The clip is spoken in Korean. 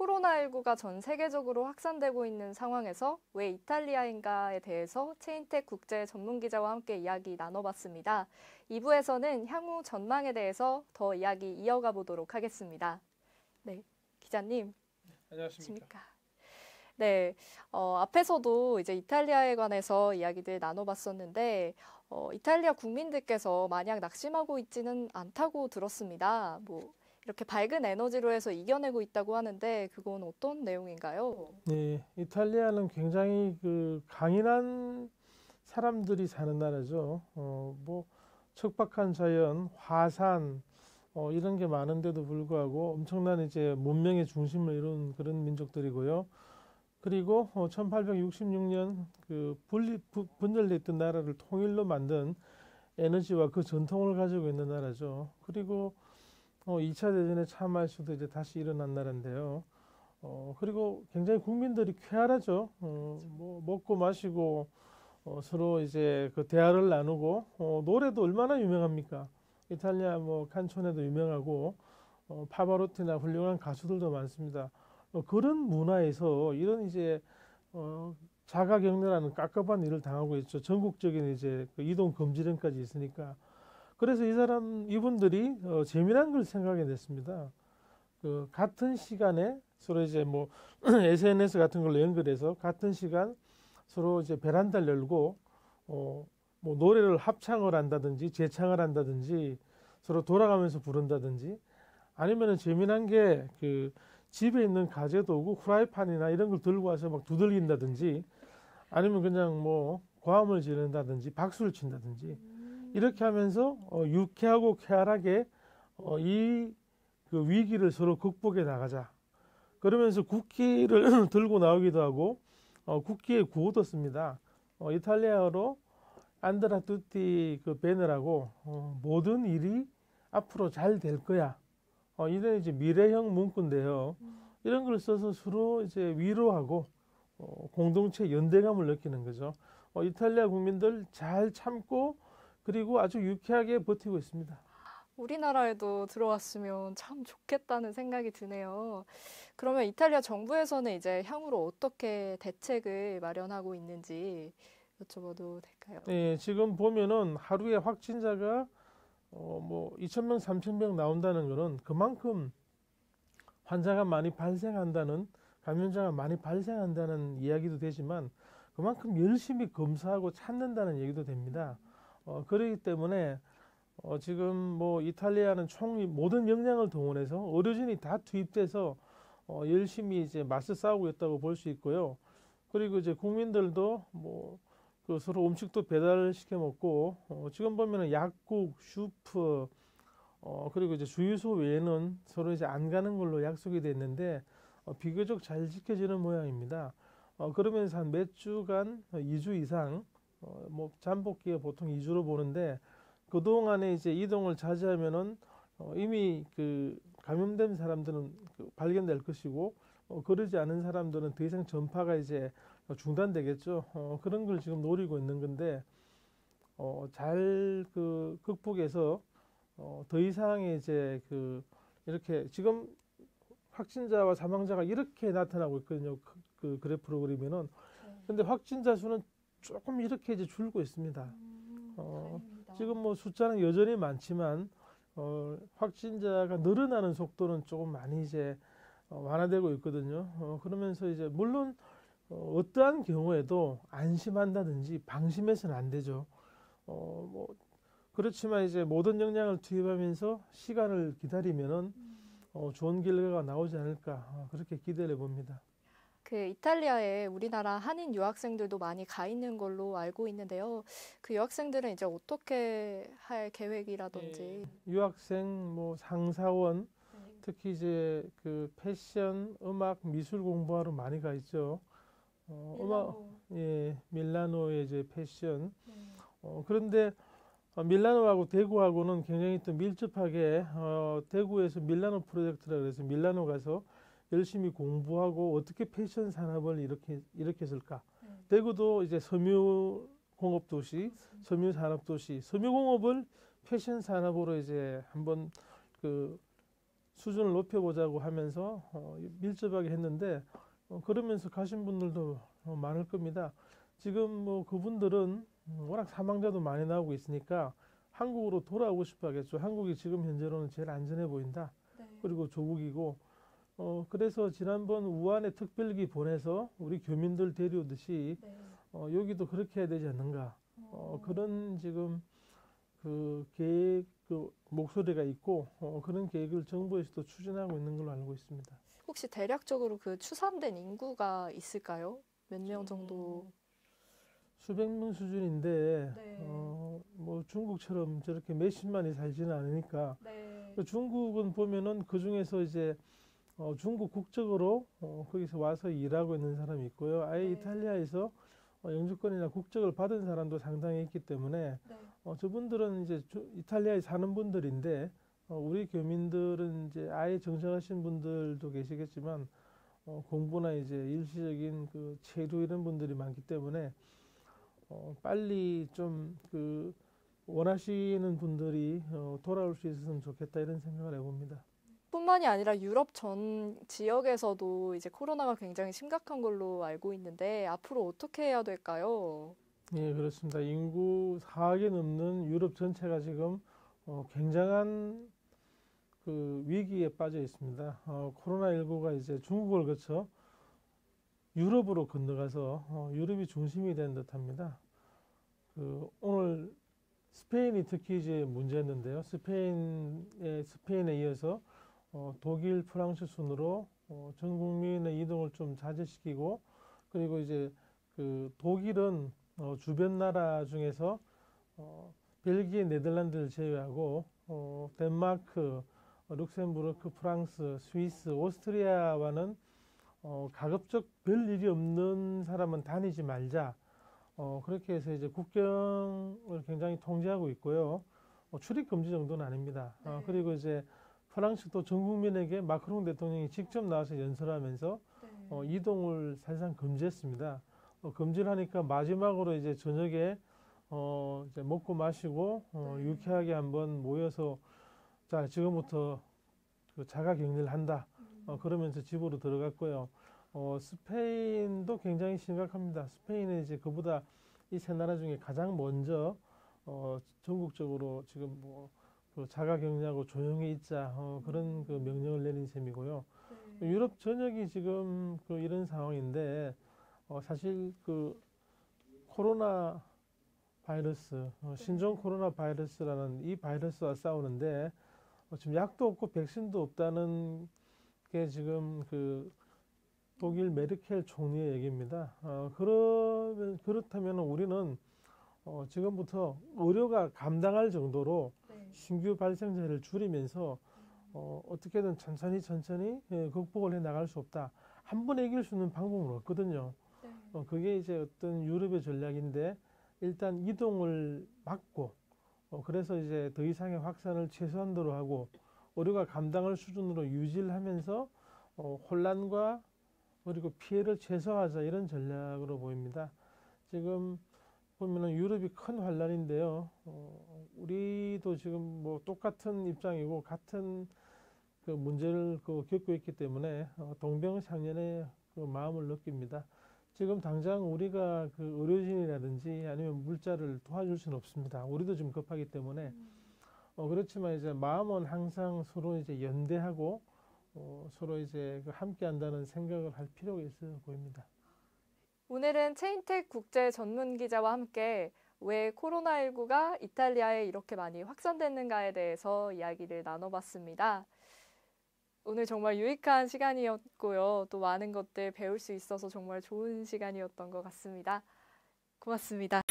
코로나19가 전 세계적으로 확산되고 있는 상황에서 왜 이탈리아인가에 대해서 체인텍 국제 전문 기자와 함께 이야기 나눠봤습니다. 2부에서는 향후 전망에 대해서 더 이야기 이어가 보도록 하겠습니다. 네, 기자님. 안녕하십니까. 네, 앞에서도 이제 이탈리아에 관해서 이야기들 나눠봤었는데, 이탈리아 국민들께서 마냥 낙심하고 있지는 않다고 들었습니다. 뭐, 이렇게 밝은 에너지로 해서 이겨내고 있다고 하는데, 그건 어떤 내용인가요? 네, 이탈리아는 굉장히 강인한 사람들이 사는 나라죠. 뭐 척박한 자연, 화산 이런 게 많은데도 불구하고 엄청난 이제 문명의 중심을 이룬 그런 민족들이고요. 그리고 1866년 분열됐던 나라를 통일로 만든 에너지와 그 전통을 가지고 있는 나라죠. 그리고 2차 대전에 참할 수도 이제 다시 일어난 나라인데요. 그리고 굉장히 국민들이 쾌활하죠. 뭐 먹고 마시고 서로 이제 그 대화를 나누고 노래도 얼마나 유명합니까? 이탈리아 뭐 칸촌에도 유명하고 파바로티나 훌륭한 가수들도 많습니다. 그런 문화에서 이런 이제 자가격리라는 깝깝한 일을 당하고 있죠. 전국적인 이제 그 이동 금지령까지 있으니까. 그래서 이분들이 재미난 걸 생각해냈습니다. 그 같은 시간에 서로 이제 뭐 SNS 같은 걸로 연결해서 같은 시간 서로 이제 베란다를 열고 뭐 노래를 합창을 한다든지 재창을 한다든지 서로 돌아가면서 부른다든지 아니면은 재미난 게 그 집에 있는 가재도구 후라이팬이나 이런 걸 들고 와서 막 두들긴다든지 아니면 그냥 뭐 고함을 지른다든지 박수를 친다든지 이렇게 하면서 유쾌하고 쾌활하게 이 그 위기를 서로 극복해 나가자. 그러면서 국기를 들고 나오기도 하고 국기에 구호도 씁니다. 이탈리아어로 안드라 투티 그 베네라고 모든 일이 앞으로 잘 될 거야. 이런 이제 미래형 문구인데요. 이런 걸 써서 서로 이제 위로하고 공동체 연대감을 느끼는 거죠. 이탈리아 국민들 잘 참고 그리고 아주 유쾌하게 버티고 있습니다. 우리나라에도 들어왔으면 참 좋겠다는 생각이 드네요. 그러면 이탈리아 정부에서는 이제 향후로 어떻게 대책을 마련하고 있는지 여쭤봐도 될까요? 네, 지금 보면은 하루에 확진자가 뭐 2,000명, 3,000명 나온다는 거는 그만큼 환자가 많이 발생한다는 감염자가 많이 발생한다는 이야기도 되지만 그만큼 열심히 검사하고 찾는다는 얘기도 됩니다. 그렇기 때문에 지금 뭐 이탈리아는 모든 역량을 동원해서 의료진이 다 투입돼서 열심히 이제 맞서 싸우고 있다고 볼 수 있고요. 그리고 이제 국민들도 뭐 그 서로 음식도 배달시켜 먹고 지금 보면은 약국, 슈퍼 그리고 이제 주유소 외에는 서로 이제 안 가는 걸로 약속이 됐는데 비교적 잘 지켜지는 모양입니다. 그러면서 한 몇 주간 2주 이상 뭐 잠복기가 보통 2주로 보는데 그동안에 이제 이동을 자제하면은 이미 그 감염된 사람들은 발견될 것이고 그러지 않은 사람들은 더 이상 전파가 이제 중단되겠죠. 그런 걸 지금 노리고 있는 건데 잘 그 극복해서 더 이상의 이제 이렇게 지금 확진자와 사망자가 이렇게 나타나고 있거든요. 그 그래프로 그리면은 근데 확진자 수는 조금 이렇게 이제 줄고 있습니다. 다행입니다. 지금 뭐 숫자는 여전히 많지만 확진자가 늘어나는 속도는 조금 많이 이제 완화되고 있거든요. 그러면서 이제 물론 어떠한 경우에도 안심한다든지 방심해서는 안 되죠. 뭐 그렇지만 이제 모든 역량을 투입하면서 시간을 기다리면은 좋은 결과가 나오지 않을까 그렇게 기대를 해봅니다. 그 이탈리아에 우리나라 한인 유학생들도 많이 가 있는 걸로 알고 있는데요. 그 유학생들은 이제 어떻게 할 계획이라든지. 유학생, 뭐 상사원, 특히 이제 그 패션, 음악, 미술 공부하러 많이 가 있죠. 음악, 밀라노. 밀라노의 이제 패션. 네. 그런데 밀라노하고 대구하고는 굉장히 또 밀접하게 대구에서 밀라노 프로젝트라 그래서 밀라노 가서 열심히 공부하고 어떻게 패션 산업을 일으켰을까. 대구도 이제 섬유 공업 도시, 섬유 산업 도시, 섬유 공업을 패션 산업으로 이제 한번 그 수준을 높여보자고 하면서 밀접하게 했는데 그러면서 가신 분들도 많을 겁니다. 지금 뭐 그분들은 워낙 사망자도 많이 나오고 있으니까 한국으로 돌아오고 싶어 하겠죠. 한국이 지금 현재로는 제일 안전해 보인다. 네. 그리고 조국이고 그래서 지난번 우한에 특별기 보내서 우리 교민들 데려오듯이 네. 여기도 그렇게 해야 되지 않는가. 그런 지금 그 계획, 그 목소리가 있고 그런 계획을 정부에서도 추진하고 있는 걸로 알고 있습니다. 혹시 대략적으로 그 추산된 인구가 있을까요? 몇 명 정도? 수백 명 수준인데 네. 뭐 중국처럼 저렇게 몇십만이 살지는 않으니까 네. 중국은 보면은 그 중에서 이제 중국 국적으로 거기서 와서 일하고 있는 사람이 있고요. 아예 네. 이탈리아에서 영주권이나 국적을 받은 사람도 상당히 있기 때문에 네. 저분들은 이제 이탈리아에 사는 분들인데 우리 교민들은 이제 아예 정착하신 분들도 계시겠지만 공부나 이제 일시적인 그 체류 이런 분들이 많기 때문에 빨리 좀 그 원하시는 분들이 돌아올 수 있었으면 좋겠다 이런 생각을 해봅니다. 뿐만이 아니라 유럽 전 지역에서도 이제 코로나가 굉장히 심각한 걸로 알고 있는데 앞으로 어떻게 해야 될까요? 예, 그렇습니다. 인구 4억이 넘는 유럽 전체가 지금 굉장한 그 위기에 빠져 있습니다. 코로나19가 이제 중국을 거쳐 유럽으로 건너가서 유럽이 중심이 된 듯합니다. 그 오늘 스페인이 특히 이제 문제였는데요. 스페인에 이어서 독일, 프랑스 순으로 전 국민의 이동을 좀 자제시키고 그리고 이제 그 독일은 주변 나라 중에서 벨기에, 네덜란드를 제외하고 덴마크, 룩셈부르크, 프랑스, 스위스, 오스트리아와는 가급적 별 일이 없는 사람은 다니지 말자. 그렇게 해서 이제 국경을 굉장히 통제하고 있고요. 출입 금지 정도는 아닙니다. 네. 그리고 이제 프랑스도 전 국민에게 마크롱 대통령이 직접 나와서 연설하면서 네. 이동을 사실상 금지했습니다. 금지를 하니까 마지막으로 이제 저녁에 이제 먹고 마시고 네. 유쾌하게 한번 모여서 자 지금부터 그 자가 격리를 한다. 그러면서 집으로 들어갔고요. 스페인도 굉장히 심각합니다. 스페인은 이제 그보다 이 세 나라 중에 가장 먼저 전국적으로 지금 그 자가 격리하고 조용히 있자 그런 그 명령을 내린 셈이고요. 네. 유럽 전역이 지금 그 이런 상황인데 사실 그 코로나 바이러스, 신종 코로나 바이러스라는 이 바이러스와 싸우는데 지금 약도 없고 백신도 없다는 게 지금 그 독일 메르켈 총리의 얘기입니다. 그렇다면 우리는 지금부터 의료가 감당할 정도로 네. 신규 발생자를 줄이면서 어떻게든 천천히 극복을 해 나갈 수 없다. 한 번에 이길 수 있는 방법은 없거든요. 네. 그게 이제 어떤 유럽의 전략인데 일단 이동을 막고 그래서 이제 더 이상의 확산을 최소한도로 하고 의료가 감당할 수준으로 유지를 하면서 혼란과 그리고 피해를 최소화하자 이런 전략으로 보입니다. 지금 보면은 유럽이 큰 환란인데요. 우리도 지금 뭐 똑같은 입장이고 같은 그 문제를 겪고 있기 때문에 동병상련의 그 마음을 느낍니다. 지금 당장 우리가 그 의료진이라든지 아니면 물자를 도와줄 수는 없습니다. 우리도 지금 급하기 때문에 그렇지만 이제 마음은 항상 서로 이제 연대하고 서로 이제 함께 한다는 생각을 할 필요가 있어 보입니다. 오늘은 체인텍 국제 전문 기자와 함께 왜 코로나19가 이탈리아에 이렇게 많이 확산됐는가에 대해서 이야기를 나눠봤습니다. 오늘 정말 유익한 시간이었고요. 또 많은 것들 배울 수 있어서 정말 좋은 시간이었던 것 같습니다. 고맙습니다.